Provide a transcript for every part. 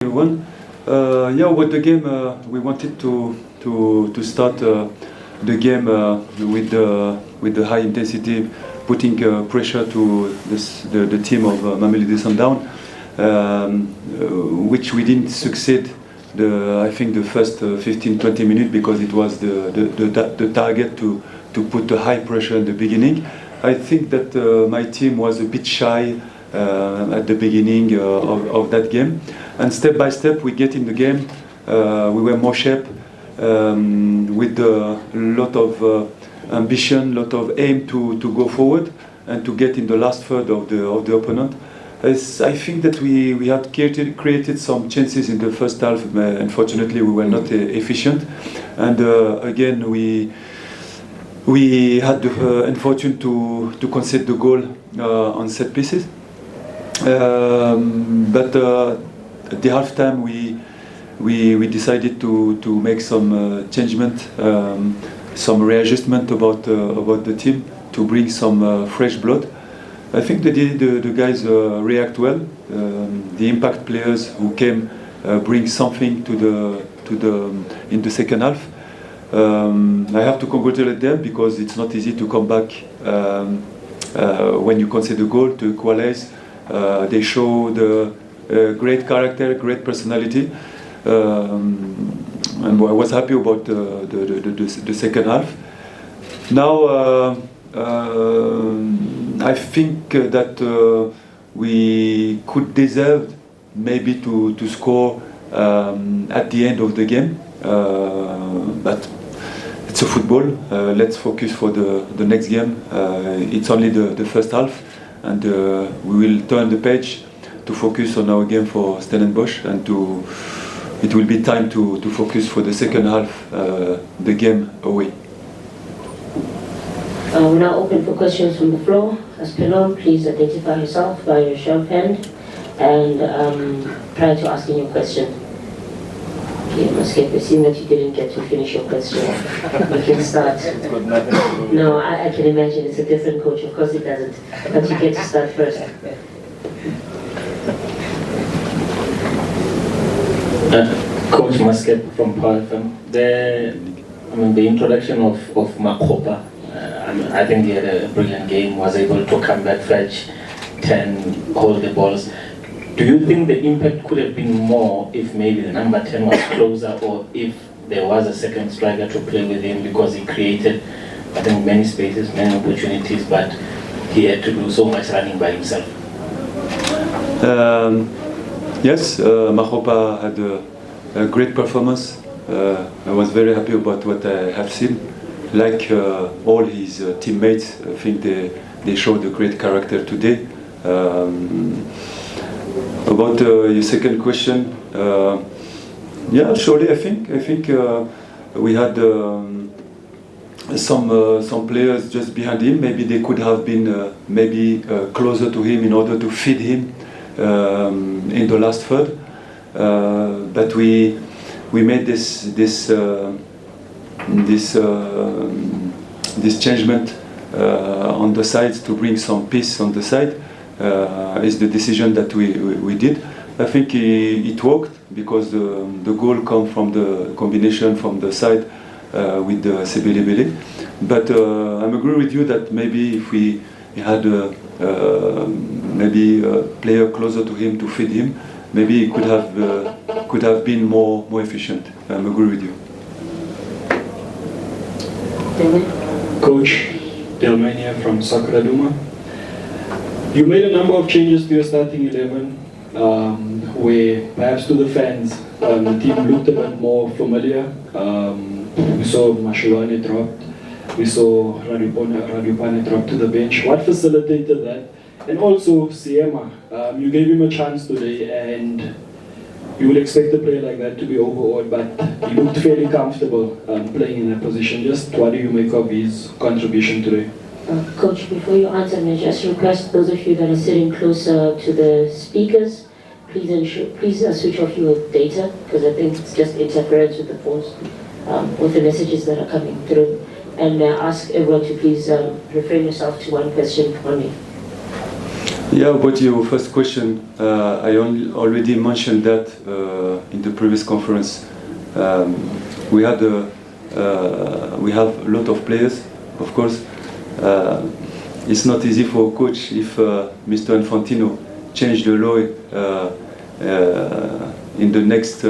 Everyone. Yeah, with the game, we wanted to start the game with the high intensity, putting pressure to the team of Mamelodi Sundowns, which we didn't succeed. I think the first 15-20 minutes, because it was the target to put the high pressure in the beginning. I think that my team was a bit shy at the beginning of that game, and step by step we get in the game. We were more sharp, with a lot of ambition, lot of aim to go forward and to get in the last third of the opponent. I think that we had created some chances in the first half. Unfortunately, we were not efficient, and again we had the unfortune to concede the goal on set pieces. But at the halftime, we decided to make some changement, some readjustment about the team, to bring some fresh blood. I think the guys react well. The impact players who came bring something in the second half. I have to congratulate them, because it's not easy to come back when you concede a goal to equalize. They show the great character, great personality, and I was happy about the second half. Now I think that we could deserve maybe to score at the end of the game, but it's a football. Let's focus for the next game. It's only the first half, and we will turn the page to focus on our game for Stellenbosch, and it will be time to focus for the second half, the game away. We're now open for questions from the floor. As per norm, please identify yourself by your show of hand and prior to asking your question. Okay, Makgopa, seeing that you didn't get to finish your question, you can start. No, I can imagine it's a different coach. Of course it doesn't. But you get to start first. Coach Makgopa from Power FM. The introduction of Makgopa, I think he had a brilliant game, was able to come back, fetch 10, hold the balls. Do you think the impact could have been more if maybe the number 10 was closer, or if there was a second striker to play with him, because he created, I think, many spaces, many opportunities, but he had to do so much running by himself? Yes, Makgopa had a great performance. I was very happy about what I have seen. Like all his teammates, I think they showed a great character today. About your second question, yeah, surely I think we had some players just behind him. Maybe they could have been closer to him in order to feed him in the last third. But we made this changement on the sides to bring some peace on the side. Is the decision that we did. I think it worked, because the goal comes from the combination from the side with the Sebelebele. But I agree with you that maybe if we had maybe a player closer to him to feed him, maybe it could have been more efficient. I agree with you. Coach Delmania from Sakraduma. You made a number of changes to your starting 11, where perhaps to the fans, the team looked a bit more familiar. We saw Mashuane dropped, we saw Radupane drop to the bench. What facilitated that? And also Seema, you gave him a chance today, and you would expect a player like that to be overawed, but he looked fairly comfortable playing in that position. Just what do you make of his contribution today? Coach, before you answer, may I just request those of you that are sitting closer to the speakers, please switch off your data, because I think it's just interference with the phones, with the messages that are coming through. And ask everyone to please refrain yourself to one question only. Yeah, about your first question, I already mentioned that in the previous conference. We have a lot of players, of course. It's not easy for a coach if Mr. Infantino changed the law in the next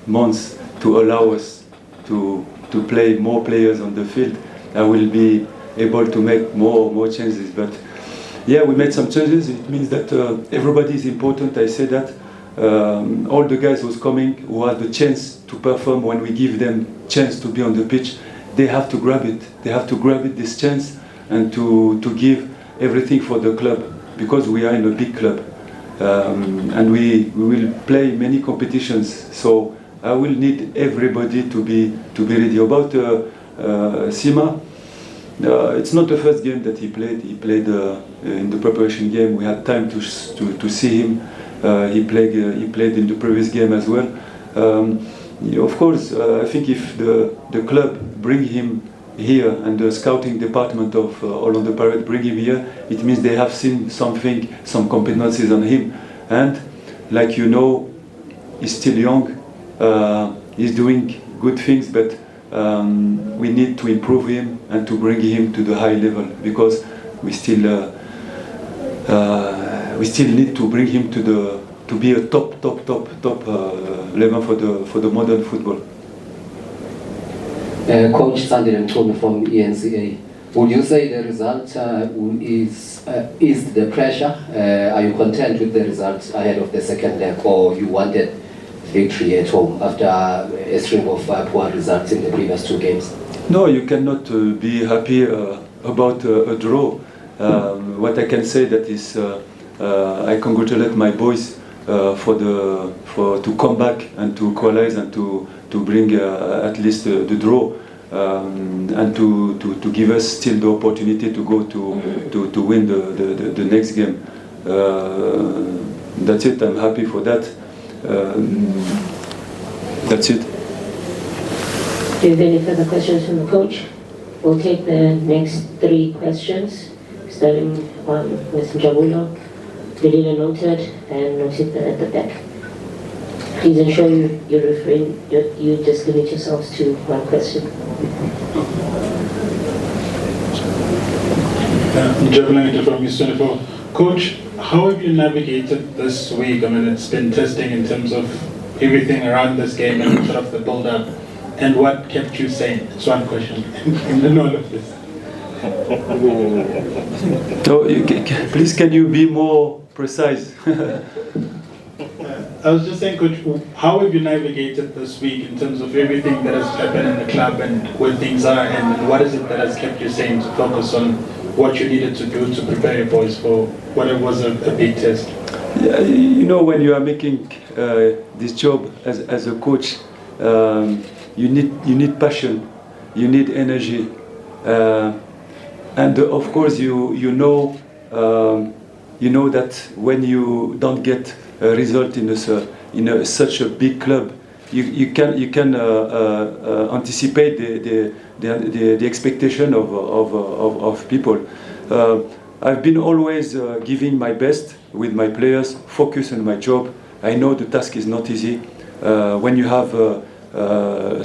months to allow us to play more players on the field. I will be able to make more changes, but yeah, we made some changes. It means that everybody is important. I say that all the guys who's coming, who have the chance to perform when we give them chance to be on the pitch, they have to grab it. They have to grab it, this chance, and to give everything for the club, because we are in a big club, and we will play many competitions. So I will need everybody to be ready. About Seema, it's not the first game that he played. He played in the preparation game. We had time to see him. He played in the previous game as well. Of course, I think if the club bring him here and the scouting department of Orlando Pirates bring him here, it means they have seen something, some competencies on him. And like you know, he's still young. He's doing good things, but we need to improve him and to bring him to the high level, because we still need to bring him to be a top level for the modern football. Coach Sandy Mtumi from ENCA. Would you say the result is the pressure? Are you content with the result ahead of the second leg, or you wanted victory at home after a string of poor results in the previous two games? No, you cannot be happy about a draw. What I can say that is I congratulate my boys to come back and to equalize and to bring at least the draw, and to give us still the opportunity to go to win the next game. That's it. I'm happy for that. That's it. Do you have any further questions from the coach? We'll take the next 3 questions, starting with Jabulo, Delila noted, and Nosita at the back. Please ensure you just limit yourselves to 1 question. Jabulo from News 24. Coach, how have you navigated this week? I mean, it's been testing in terms of everything around this game and sort of the build-up. And what kept you sane? It's 1 question in all of this. So, please, can you be more precise? I was just saying, Coach, how have you navigated this week in terms of everything that has happened in the club and where things are, and what is it that has kept you sane to focus on what you needed to do to prepare your boys for what it was a big test? Yeah, you know, when you are making this job as a coach, you need passion, you need energy, and of course you know that when you don't get a result in such a big club, you can anticipate the expectation of people. I've been always giving my best with my players, focus on my job. I know the task is not easy when you have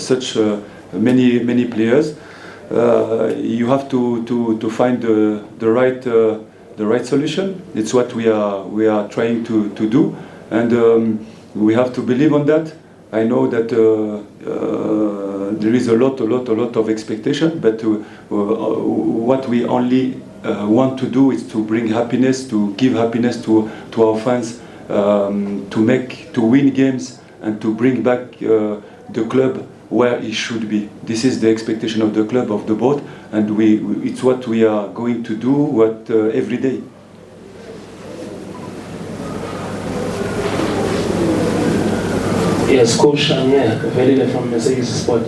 such many players. You have to find the right solution. It's what we are trying to do, and we have to believe on that. I know that there is a lot of expectation, but what we only want to do is to bring happiness, to give happiness to our fans, to win games and to bring back the club where it should be. This is the expectation of the club, of the board, and it's what we are going to do every day. Yes, Coach, Velile from Mercedes Sport.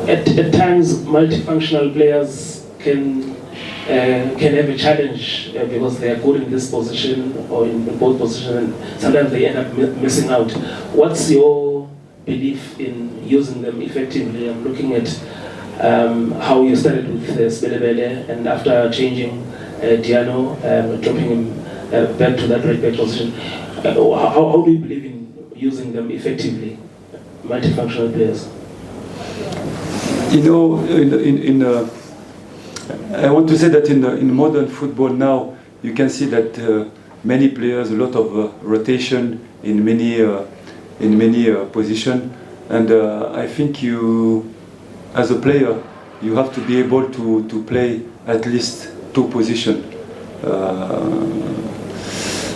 At times, multifunctional players can have a challenge because they are good in this position or in both positions, and sometimes they end up missing out. What's your belief in using them effectively? I'm looking at how you started with Sebelebele, and after changing Diano, dropping him back to that right back position. How do you believe in using them effectively, multifunctional players? You know, I want to say that in modern football now, you can see that many players, a lot of rotation in many positions, and I think you, as a player, you have to be able to play at least 2 positions.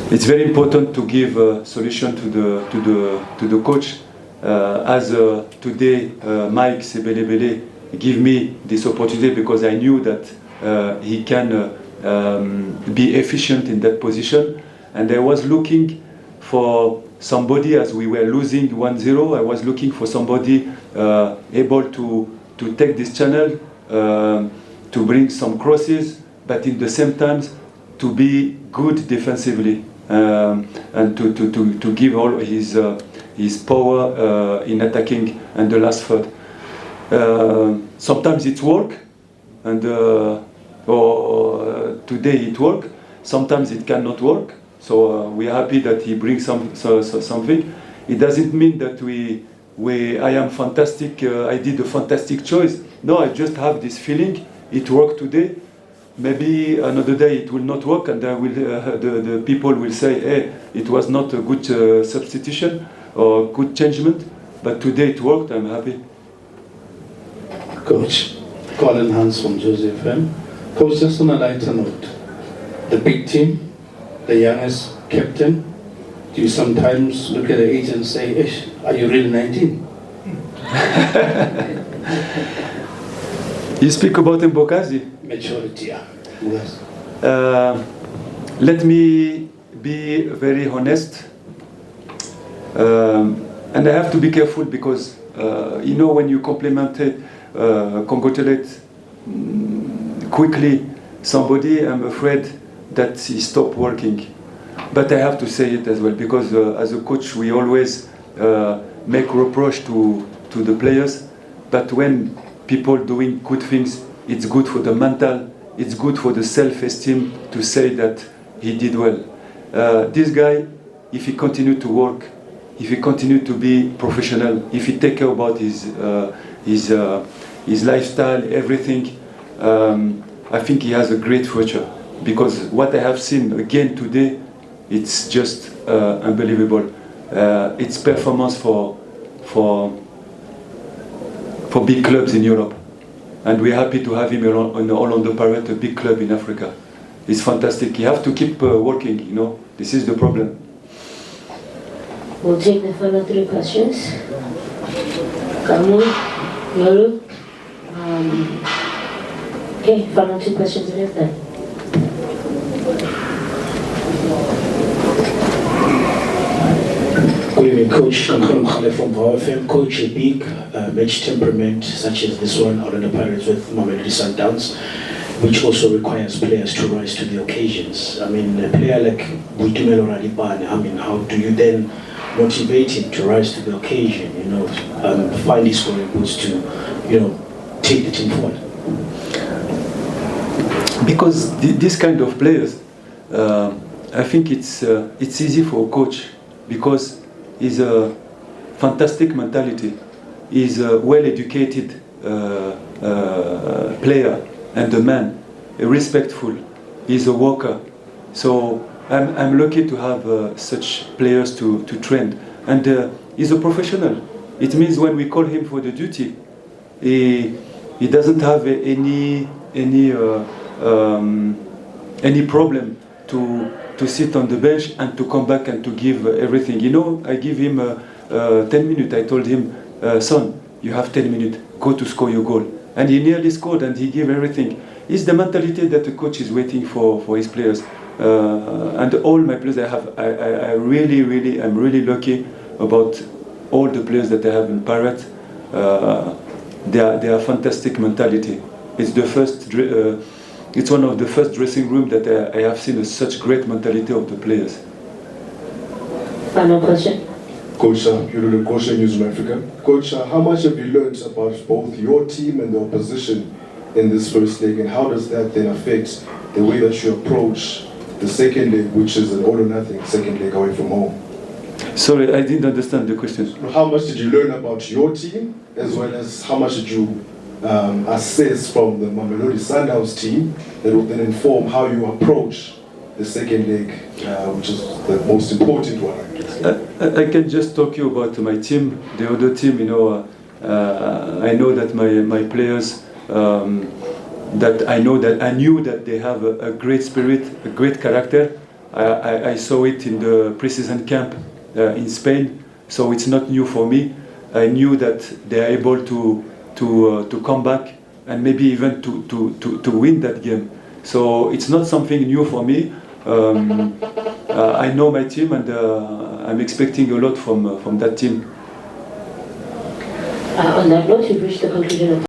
It's very important to give a solution to the coach. As today, Mike Sebelebele gave me this opportunity because I knew that he can be efficient in that position, and I was looking for somebody, as we were losing 1-0, I was looking for somebody able to take this channel, to bring some crosses, but in the same time to be good defensively, and to give all his power in attacking and the last third. Sometimes it works, and today it works. Sometimes it cannot work. So we are happy that he brings something. It doesn't mean that I am fantastic. I did a fantastic choice. No, I just have this feeling. It worked today. Maybe another day it will not work, and the people will say, "Hey, it was not a good substitution or good changement." But today it worked. I'm happy. Coach, Colin Hans from Joseph FM. Coach, just on a lighter note, the big team, the youngest captain, do you sometimes look at the age and say, "Ish, are you really 19? You speak about Mbokazi? Maturity, yeah. Yes. Let me be very honest, and I have to be careful because when you congratulate quickly somebody, I'm afraid that he stopped working. But I have to say it as well, because as a coach we always make reproach to the players, but when people doing good things, it's good for the mental, it's good for the self-esteem to say that he did well. This guy, if he continue to work, if he continue to be professional, if he take care about his lifestyle, everything, I think he has a great future. Because what I have seen again today, it's just unbelievable. It's performance for big clubs in Europe, and we're happy to have him on Orlando Pirates, a big club in Africa. It's fantastic. You have to keep working. This is the problem. We'll take the final 3 questions. Kamu, Yoru. Okay, final 2 questions in then. Good evening, Coach. I'm Khaled from FM. Coach, a big match temperament such as this one out of the Pirates with Mamelodi Sundowns, which also requires players to rise to the occasions. I mean, a player like Buitumelo Radibane, how do you then motivate him to rise to the occasion, find his scoring boots to, take the team forward? Because this kind of players, I think it's easy for a coach, because he's a fantastic mentality. He's a well-educated player and a man, respectful. He's a worker. So I'm lucky to have such players to train. And he's a professional. It means when we call him for the duty, he doesn't have any problem to sit on the bench and to come back and to give everything. I give him 10 minutes. I told him, son, you have 10 minutes, go to score your goal. And he nearly scored, and he gave everything. It's the mentality that the coach is waiting for his players. And all my players I'm really lucky about all the players that I have in Pirates. They are fantastic mentality. It's one of the first dressing rooms that I have seen such great mentality of the players. Final question. Coach, you're the coach in News of Africa. Coach, how much have you learned about both your team and the opposition in this first leg, and how does that then affect the way that you approach the second leg, which is an all or nothing second leg away from home? Sorry, I didn't understand the question. How much did you learn about your team, as well as how much did you assess from the Mamelodi Sundowns team that will then inform how you approach the second leg, which is the most important one, I guess? I can just talk you about my team. The other team, I know that my players, that I knew that they have a great spirit, a great character. I saw it in the pre-season camp in Spain, so it's not new for me. I knew that they are able to come back and maybe even to win that game. So it's not something new for me. I know my team, and I'm expecting a lot from that team. On that note, we've reached the conclusion of